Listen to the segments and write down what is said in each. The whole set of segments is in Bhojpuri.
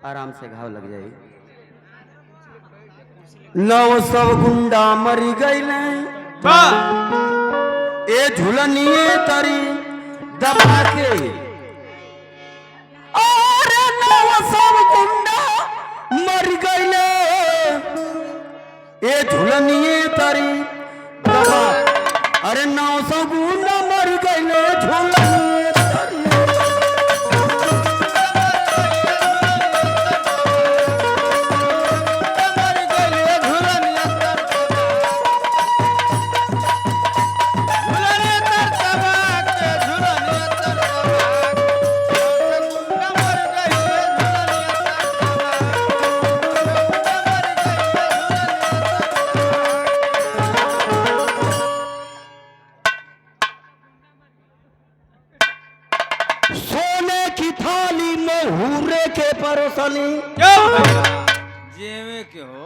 आराम से घाव लग जाए। नौ सब गुंडा मरी गईले ए झुलनिए तरी दबा के और नौ सब गुंडा मर गईले ए झुलनिए तरी दबा। अरे नौ सौ गुंडा मर गईले झुलनिए तरी। सोने की थाली में हुर्रे के परोसनी जेवे के हो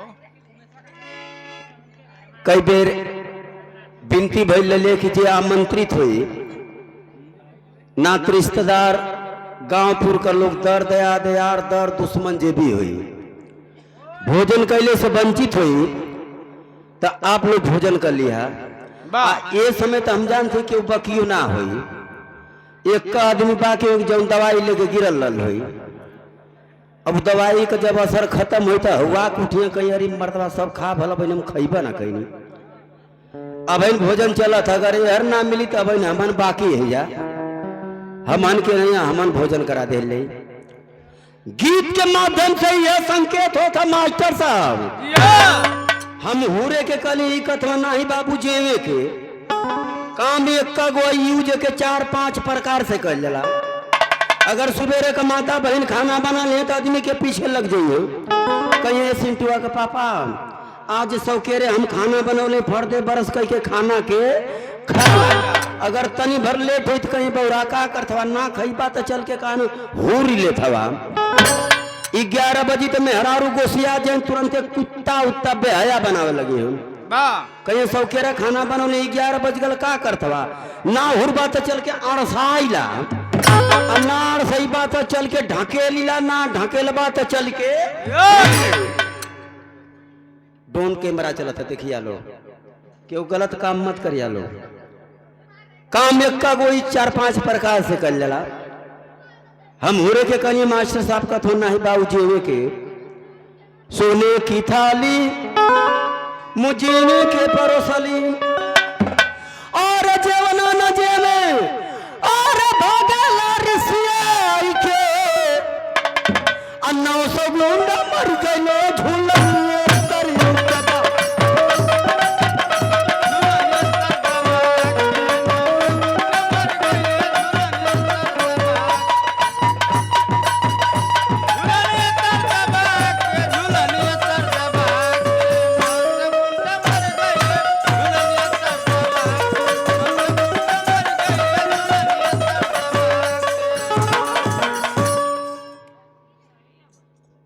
कई बेर बिनती भइल कि जे आमंत्रित हुई नात रिश्तेदार गांवपुर का लोग दर दया दयार दर दुश्मन जे भी हुई भोजन कैले से वंचित हुई तो आप लोग भोजन कर लिया। ये समय तो हम जानते कि बकियो ना हुई एक का आदमी बाकी जौन दवाई लेके गिरल रल हुई। अब दवाई का जब असर खत्म होता हुआ उठिए कहीं अरे मर्दवा सब खा भला बहन हम खइबा ना कहीं अब भोजन चला था अगर यार ना मिली तो अब हमन बाकी है या हमन के नहीं हमन भोजन करा दे ले। गीत के माध्यम से यह संकेत होता मास्टर साहब हम हुरे के कली कथवा नहीं बाबू जेवे के काम एक का गो यूज के 4-5 प्रकार से कर लेला। अगर सुबेरे का माता बहन खाना बना ले तो आदमी के पीछे लग जाइए कहीं सिंटुआ के पापा आज सौकेरे हम खाना बनौले फर दे बरस कह के खाना के खा। अगर तनी भर लेट हो तो कहीं बौरा का करथवा ना खइबा तो चल के कान हुरी ले थवा 11 बजे तो मेहरारू गोसिया जन तुरंत कुत्ता उत्ता बेहया बनावे लगे हम कहीं सौकेरा खाना बनौले 11 बज गल का करथवा ना हुरबा तो चल के अड़साइला ना अड़सईबा तो चल के ढकेलीला ना ढकेलबा तो चल के ड्रोन कैमरा चला था देखिया लो क्यों गलत काम मत करिया लो। काम एक का कोई 4-5 प्रकार से कर लेला। हम हुरे के कहीं मास्टर साहब का थोड़ा ही बाबू जेवे के सोने की थाली मुझे के परोसली और जेवना न जेवे और भागला रिसिया के अन्ना सो गुंडा मर गइलो झूलनिए तरी कदा।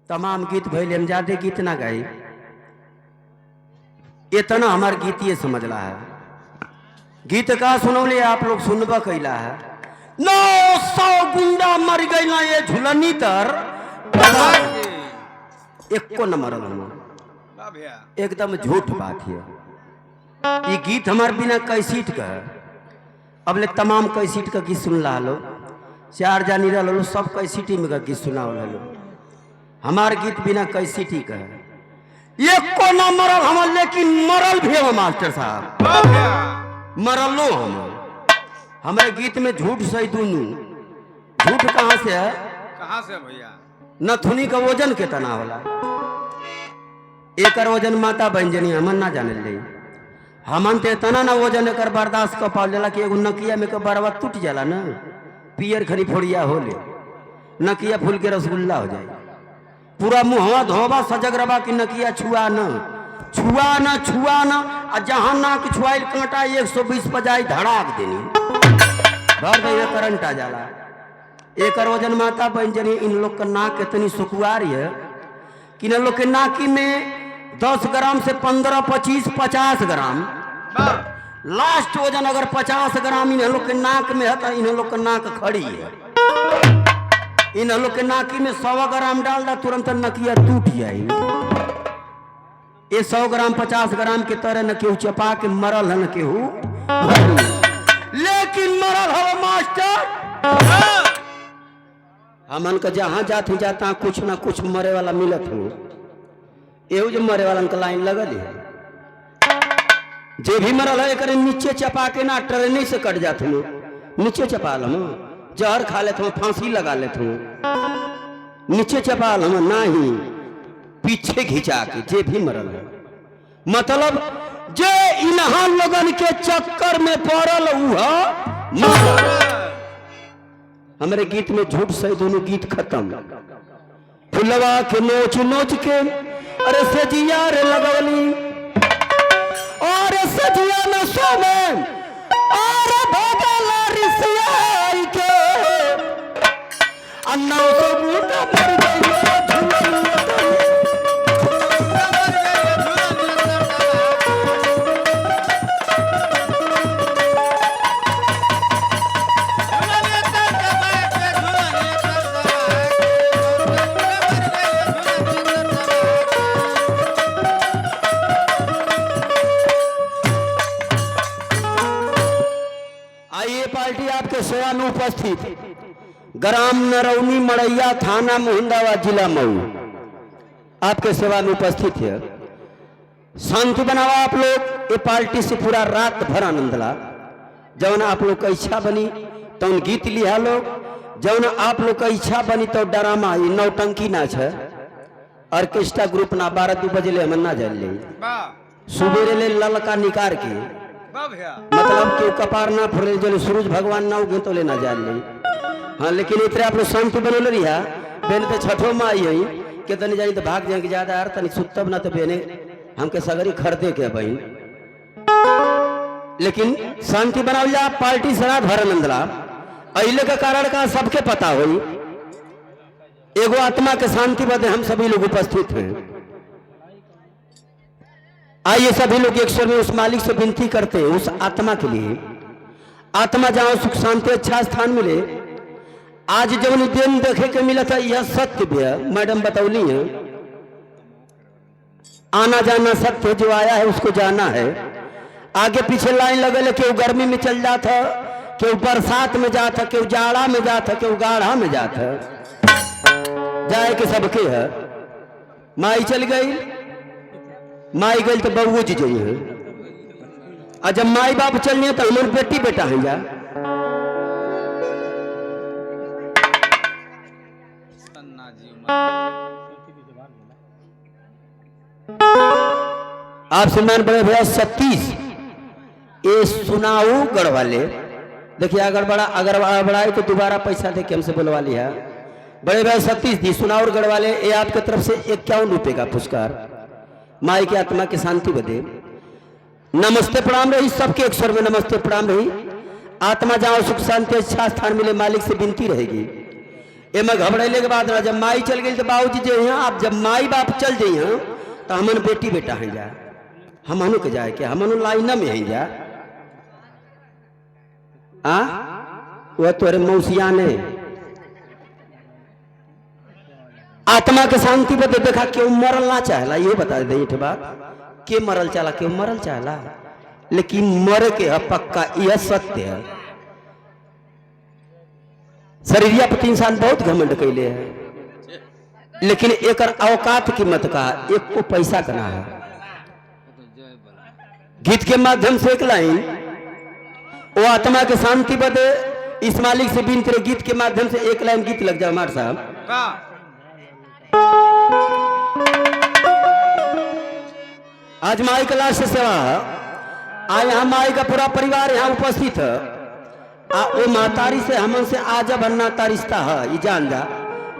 तमाम गीत भैल हम ज्यादा गीत ना गाई इतना हमार गीत ये समझ रहा है। गीत का सुनौले आप लोग सुनबा कैला है 900 गुंडा मर गई ना ये झुलनी तर एको न मरल एकदम झूठ बात है। ये गीत हमार बिना कैसीट का अब ले तमाम कैसीट का गीत सुन ला लो 4 जानी रहो सब कैसीटी में का गीत सुना लो। हमार गीत बिना कैसीटी का ये को ना मरल हम लेकिन मरल भी हम मास्टर साहब मरल लो हम हमारे गीत में झूठ सही दोनों झूठ कहाँ से है भैया नथुनी का वजन कितना होला एक वजन माता बहन जनी हमन ना जाने ले हमन ते तना ना वजन एक बर्दाश्त कर पा लेला कि एगो नकिया में के बरवा टूट जाला ना पियर खरी फोड़िया होले नकिया फूल के रसगुल्ला हो जाए पूरा मुहवा धोबा सजग रबा की नकिया छुआ न आ जहां नाक छुआइल कांटा 120 बजाई धड़ाक देनी भर दे करंट आ जाला। एक वजन माता बहन जनी इन लोग का नाक इतनी सुकुआरी है कि इन लोग के नाकी में 10 ग्राम से 15, 25, 50 ग्राम लास्ट वजन अगर 50 ग्राम इन लोग के नाक में है तो इन लोग का नाक खड़ी है। इन लोग के नाकी में 100 ग्राम डाल दा तुरंत नकिया टूट जाए। ये 100 ग्राम 50 ग्राम के तरह न केहू चपा के मरल है न केहू, लेकिन मरल हो मास्टर हमन का जहां जाते जाता कुछ ना कुछ मरे वाला मिलत हो। एहू जो मरे वाला का लाइन लगल है, जे भी मरल है एक नीचे चपा के ना ट्रेन से कट जाते हो, नीचे चपा लो जहर खा लेते हो, फांसी लगा लेते हो, नीचे चपा लो ना ही पीछे घिंचा के जे भी मरल है। मतलब जे इन्हां लोगन के चक्कर में पड़ल हमारे गीत में झूठ सही दोनों गीत खत्म। फुलवा के नोच नोच के अरे सजिया रे लगवली और सजिया न सोमे और भगल रिसिया के अन्ना से बूटा मर गई। पार्टी आपके सेवा में उपस्थित ग्राम नरौनी मड़ैया थाना मुहिंदाबाद जिला मऊ आपके सेवा में उपस्थित है। शांति बनावा आप लोग ये पार्टी से पूरा रात भर आनंद ला। जौन आप लोग का इच्छा बनी तो गीत लिया लोग, जौन आप लोग का इच्छा बनी तो ड्रामा नौटंकी नाच है, ऑर्केस्ट्रा ग्रुप ना 12-2 बजे ले हम ना जल ले सुबेरे ले ललका निकार के मतलब क्यों कपार ना फुले जो सूरज भगवान ना उगे तो लेना जान ले। हाँ लेकिन इतने आप लोग शांति बनोले रिहा बेन तो छठो में आई है कि तनी जानी तो भाग जाए कि ज्यादा यार तनी सुतब ना तो बेने हमके सगरी खरीदे के बहन। लेकिन शांति बनाओ जा पार्टी सरात भर नंदला अले का कारण का सबके पता हो। एगो आत्मा के शांति बदे हम सभी लोग उपस्थित हैं। आइए सभी लोग एक स्वर में उस मालिक से विनती करते हैं उस आत्मा के लिए, आत्मा जहां सुख शांति अच्छा स्थान मिले। आज जब दिन देखे के मिला था यह सत्य भी है, मैडम बतौली है आना जाना सत्य, जो आया है उसको जाना है। आगे पीछे लाइन लगे क्यों गर्मी में चल जाता, क्यों बरसात में जाता, क्यों जाड़ा में जाता, क्यों गाढ़ा में जाता, जाए के सबके है। माई चल गई, माई गई तो बबू जी गई है, और जब माई बाप चल गए तो हमारे बेटी बेटा है जा। आप सम्मान बड़े भैया 37 ये सुनाऊ गढ़वाले देखिए, अगर बड़ाए तो दोबारा पैसा दे के हमसे बुलवा लिया। बड़े भैया 37 दी सुनाऊ गढ़वाले ये आपके तरफ से 51 रुपए का पुरस्कार माई की आत्मा की शांति बदे। नमस्ते प्रणाम रही सबके एक स्वर में नमस्ते प्रणाम रही। आत्मा जहां सुख शांति अच्छा स्थान मिले मालिक से विनती रहेगी। ए मैं घबराइले के बाद जब माई चल गई तो बाबूजी जो है आप जब माई बाप चल जाइए तो हमन बेटी बेटा हैं जा, हमनों के जाए क्या हमनों लाइन में हैं जा। वह तोरे मौसिया ने आत्मा के शांति बदे देखा क्यों मरल ना चाहला, ये बता दे एक बात के मरल चाहला क्यों मरल चाहला, लेकिन मरे के है पक्का यह सत्य है। शरीरिया पर इंसान बहुत घमंड कैले है, लेकिन एक औकात कीमत का एक को पैसा करना है। गीत के माध्यम से एक लाइन वो आत्मा के शांति बदे इस मालिक से बिन तेरे गीत के माध्यम से एक लाइन गीत लग जाए हमारे साहब। आज माई का लाश से सेवा आज यहाँ माई का पूरा परिवार यहाँ उपस्थित है। वो मातारी से हमन से आजब नाता रिश्ता है, ये जान जा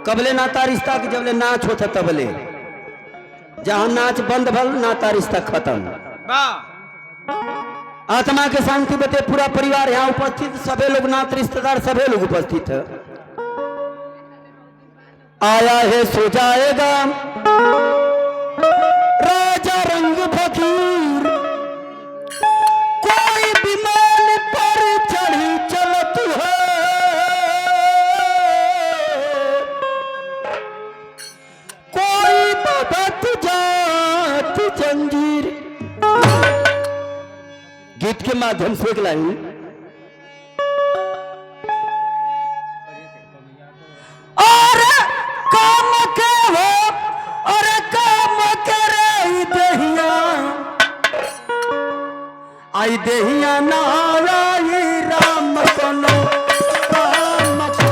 कबले नाता रिश्ता के जबले नाच होता तबले, जहां नाच बंद भल नाता रिश्ता खत्म। आत्मा के शांति बते पूरा परिवार यहाँ उपस्थित, सभी लोग नात रिश्तेदार सभी लोग उपस्थित है। आया है सो जाएगा राजा रंग फकीर, कोई विमान पर चढ़ी चलत है, गीत के माध्यम से एक लाइन। और काम के हो और काम करे दहिया आई दहिया ना आई राम कोनो काम को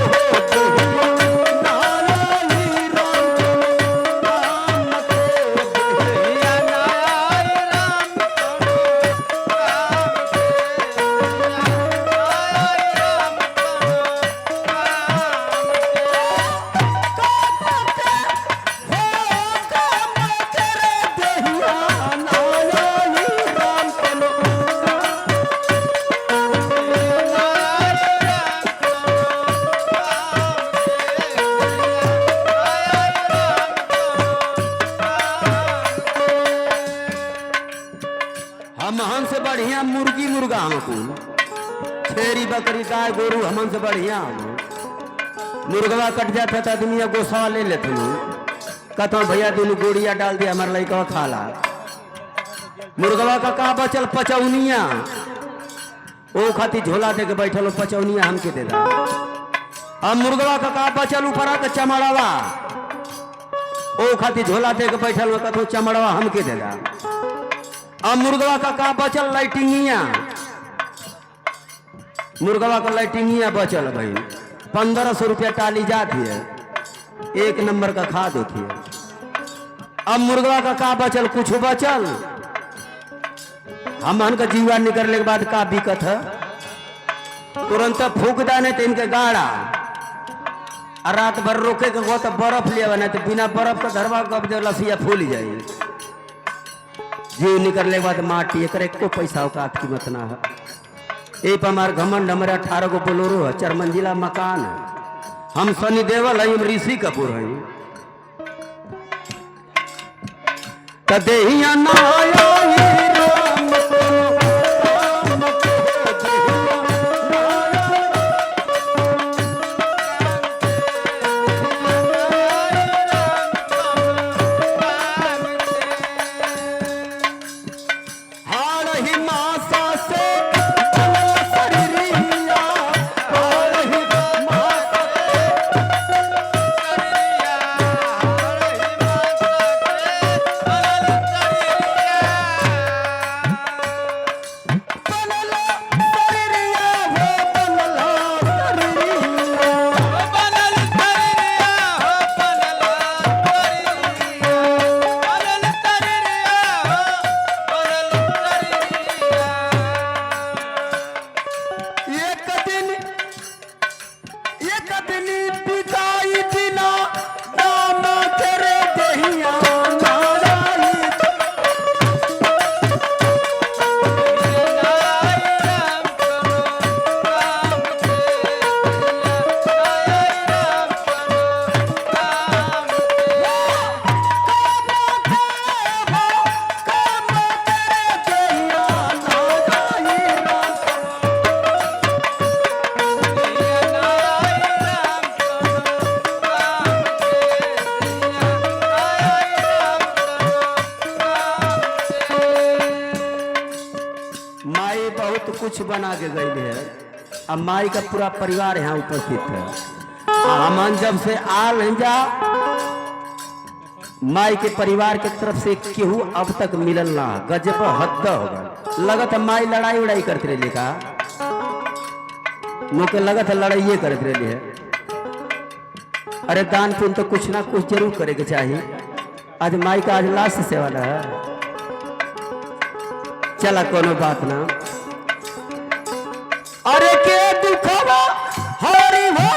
दहिया ना आई राम कोनो काम को दहिया ना आई राम कोनो हमन से बढ़िया मुर्गी मुर्गा हमको छेरी बकरी गाय गोरू हमन से बढ़िया मुर्गवा कट जाता था दुनिया गोसावा ले लेते कहता भैया दोनों गोड़िया डाल दिया हमारा लड़का खाला। मुर्गवा का बचल पचौनिया ओ खाती झोला दे के बैठल पचौनिया हमके दे दा। अब मुर्गवा का बचल ऊपर के चमड़वा ओ खाती झोला दे के बैठल कहतो चमड़वा हमके दे दा। अब मुर्गवा का बचल लाइटिंगिया मुर्गवा का लाइटिंगिया बचल भाई 1500 रुपया टाली जाती है एक नंबर का खाद होती है। अब मुर्गवा का बचल कुछ बचल हमन का जीवा निकलने के बाद का दिक्कत है तुरंत फूक दाने तो इनके गाड़ा और रात भर रोके के वो तो बर्फ लिया नहीं तो बिना बर्फ का धरवा कब जो लसिया फूल जाए जीव निकलने के बाद माटी एक को पैसा का कीमत ना है। ए पर हमारे घमंड हमारे 18 गो बोलोरो है 4 मंजिला मकान है हम सनी देवल है हम ऋषि कपूर है कदेहिया ना कुछ बना के गई है। अब माई का पूरा परिवार यहाँ उपस्थित है। हमन जब से आल जा माई के परिवार के तरफ से केहू अब तक मिलल ना गजब हद होगा लगत माई लड़ाई उड़ाई करते रहे का मुके लगत लड़ाइये करते रहे है। अरे दान पुण्य तो कुछ ना कुछ जरूर करे के चाहिए। आज माई का आज लास्ट सेवा है चला कोनो बात ना। अरे के दुखवा हरी हो